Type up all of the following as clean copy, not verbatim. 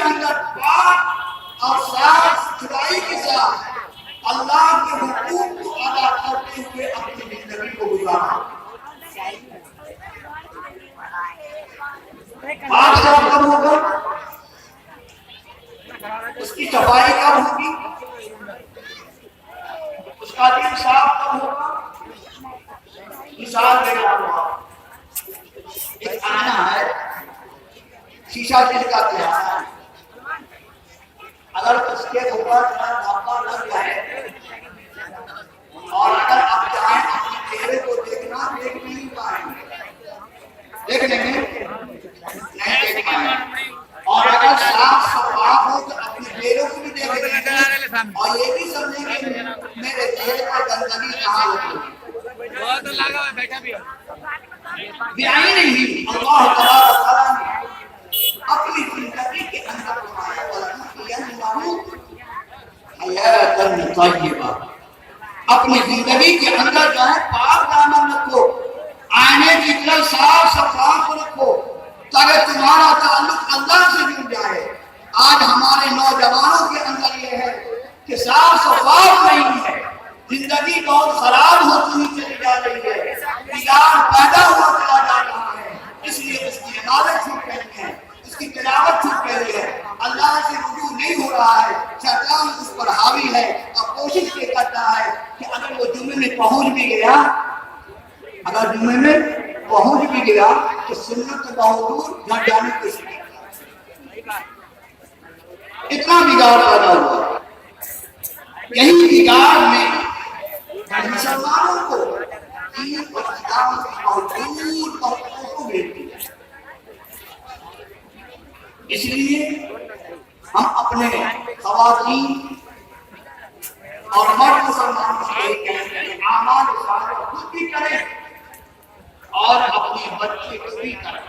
اندر پاک اور صاف ستھرائی کے ساتھ اللہ کے حقوق کو ادا کرتے ہوئے اپنی زندگی کو گزارا. پاک صاف کب ہوگا؟ اس کی صفائی کب ہوگی؟ اس کا دل صاف کب ہوگا؟ مثال دے رہا ہوں. ایک آئینہ ہے، شیشہ جس کا کیا ہے، اگر اس کے اوپر دھاگا لگ جائے اور اگر آپ چاہیں اپنے چہرے کو دیکھنا دیکھ نہیں پائیں گے، دیکھ لیں گے نہیں دیکھ پائیں گے. اور اگر صاف شفاف ہو تو اپنے چہرے کو بھی دیکھ لیں گے اور یہ بھی سمجھیں گے میرے چہرے پر گندگی کہاں لگی. بعین ہی اللہ تعالیٰ نے اپنی زندگی کے اندر حیاتاً طیبہ، اپنی زندگی کے اندر جو ہے پاک دامن رکھو، آئینے کی طرح صاف صفاف رکھو تاکہ تمہارا تعلق اللہ سے جڑ جائے. آج ہمارے نوجوانوں کے اندر یہ ہے کہ صاف صفاف نہیں ہے، زندگی بہت خراب ہوتی ہوئی چلی جا رہی ہے، بگاڑ پیدا ہوا چلا جا رہا ہے. اس لیے اس کی عبادت چھوٹ رہی ہے، اس کی تلاوت چھوٹ رہی ہے، اللہ سے رجوع نہیں ہو رہا ہے. شیطان اس پر حاوی ہے اور کوشش یہ کرتا ہے کہ اگر وہ جمعے میں پہنچ بھی گیا، اگر جمعے میں پہنچ بھی گیا تو سنت بہت دور نہ جانے کی کوشش کرتا ہے. اتنا بگاڑ پیدا ہوا. یہی بگاڑ میں مسلمانوں کو دین اور اسلام کی بہت دور بہت ملتی ہے. اس لیے ہم اپنے خواتین اور مرد مسلمانوں سے کہتے ہیں اعمال صالحہ خود بھی کریں اور اپنے بچے کو بھی کریں.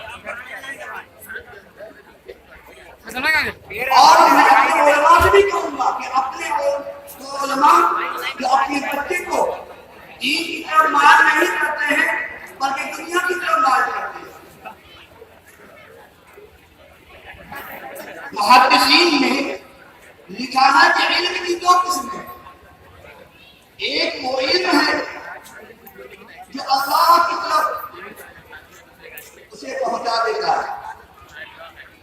اور میں اپنے علماء سے بھی کہوں گا کہ اپنے علماء جو اپنے بچے کو دین کی طرف مائل نہیں کرتے ہیں بلکہ دنیا کی طرف مائل کرتے ہیں. محدثین نے لکھا ہے کہ علم کی دو قسم ہے. ایک وہ علم ہے جو اللہ کی طرف اسے پہنچا دیتا ہے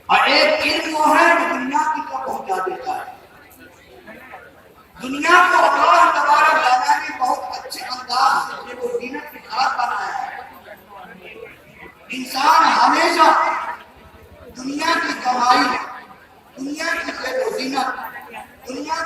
اور ایک علم وہ ہے جو دنیا کی طرف پہنچا دیتا ہے. دنیا کو اللہ تبارک تعالیٰ نے بہت اچھے انداز سے وہ زینت کی کھاد بنایا ہے. انسان ہمیشہ دنیا کی کمائی، دنیا کی و زینت، دنیا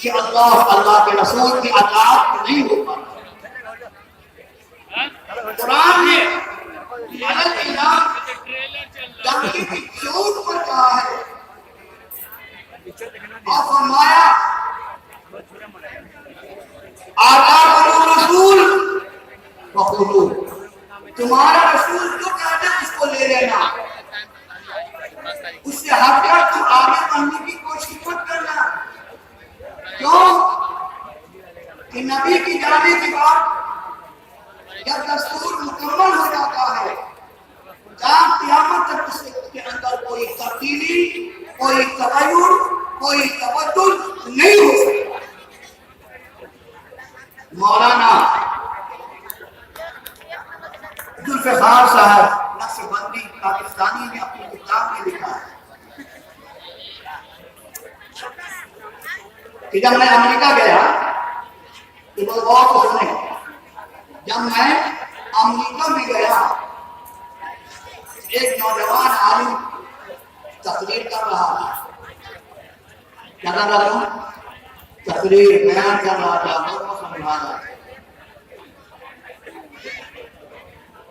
کہ اللہ کے رسول کی اطاعت نہیں ہو پاتا. قرآن نے جنگی کی چوٹ پر کہا ہے اور فرمایا آتاکم الرسول فخذوہ، تمہارا رسول جو کہتے ہیں اس کو لے لینا، اس سے ہٹ کر تم آگے بڑھنے کی کوشش مت کرنا. کیوں کہ نبی کی جانے کے بعد جب دستور مکمل ہو جاتا ہے جہاں قیامت تک اس کے اندر کوئی تبدیلی، کوئی تغیر، کوئی تبدل نہیں ہو سکتا. مولانا ذوالفقار صاحب نقشبندی پاکستانی نے اپنی کتاب میں لکھا ہے کہ جب میں امریکہ گیا تو وہ غور سے سنیں، جب میں امریکہ میں گیا ایک نوجوان عالم تقریر کر رہا تھا. کیا کر رہا تھا؟ تقریر بیان کر رہا تھا، لوگوں کو سمجھا رہا تھا.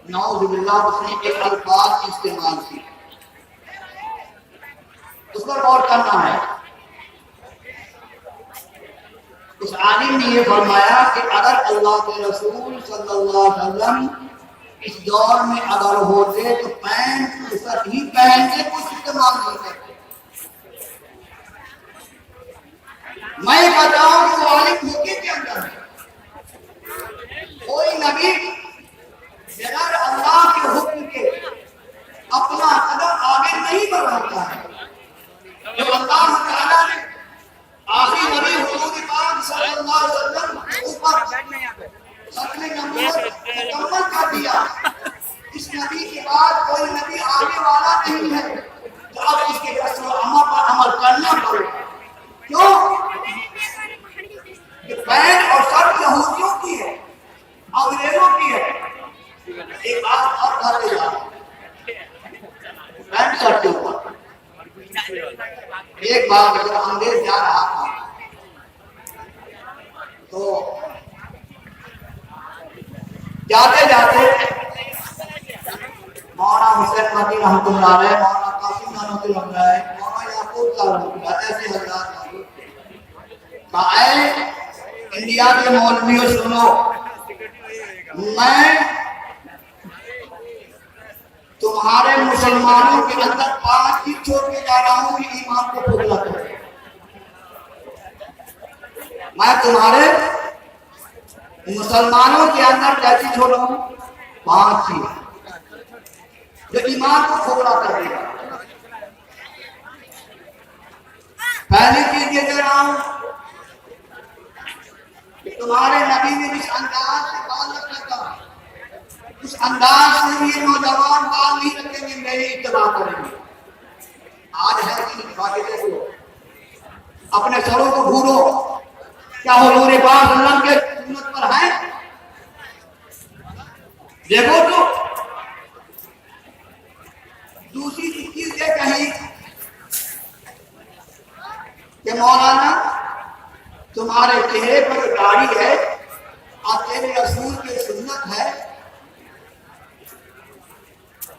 نعوذ باللہ اس نے ایک الفاظ استعمال کی، اس پر غور کرنا ہے. اس عالم نے یہ فرمایا کہ اگر اللہ کے رسول صلی اللہ علیہ وسلم اس دور میں اگر ہوتے تو پینٹ اسر ہی پہنتے، کچھ استعمال نہیں کرتے. میں بتاؤں کہ وہ عالم موقع کے اندر ہے. کوئی نبی بغیر اللہ کے حکم کے اپنا قدم آگے نہیں بڑھاتا ہے. جب اللہ تعالیٰ نے آخری نبی حضور پاک صلی اللہ علیہ وسلم کے اوپر ختم نبوت مکمل کر دیا، اس نبی کے بعد کوئی نبی آنے والا نہیں ہے، تو اب اس کے دستور عمل پر عمل کرنا پڑے. کیوں؟ کہ پین اور سر یہودیوں کی ہے، انگریزوں کی ہے. ایک بات اور کہا لے جاؤ پین سر کے اوپر. ایک بار جب انگریز جا رہا تھا تو جاتے جاتے مولانا حسین مدی رحمۃ اللہ علیہ، مولانا قاسم رحمۃ اللہ علیہ، مولانا یعقوب صاحب رحمۃ اللہ علیہ، ایسے حضرات کہا اے انڈیا کے مولویوں سنو، میں تمہارے مسلمانوں کے اندر 5 چیز چھوڑ کے جا رہا ہوں کہ ایمان کو پختہ کرے. میں تمہارے مسلمانوں کے اندر کیسی چھوڑا ہوں؟ 5 چیز جو ایمان کو کھوکھلا کر دے گا. پہلی چیز یہ کہہ رہا ہوں کہ تمہارے نبی نے جس انداز سے بال رکھا تھا اس انداز سے یہ نوجوان بال نہیں رکھیں گے، میری اتباع کریں گے. آج ہے کہ باقی دیکھو اپنے سروں کو گھورو، کیا حضور پاک صلی اللہ علیہ وسلم کے سنت پر ہے؟ دیکھو تو دوسری چیز یہ کہیں کہ مولانا تمہارے چہرے پر داڑھی ہے اور تیرے رسول کی سنت ہے،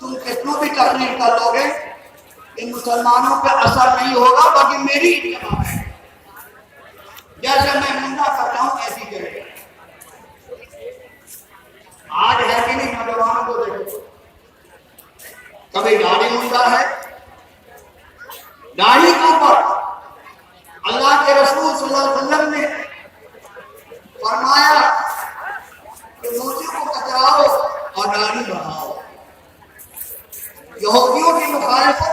تم کتنوں بھی تقریر کر لو گے ان مسلمانوں پہ اثر نہیں ہوگا، باقی میری اتباع ہے. جیسے میں منڈا کرتا ہوں ایسی کرے. آج ہے کہ نہیں نوجوانوں کو دیکھو، کبھی داڑھی منڈا ہے. داڑھی کے اوپر اللہ کے رسول صلی اللہ علیہ وسلم نے فرمایا کہ موچی کو کتراؤ اور داڑھی بڑھاؤ. یہودیوں کی مخالفت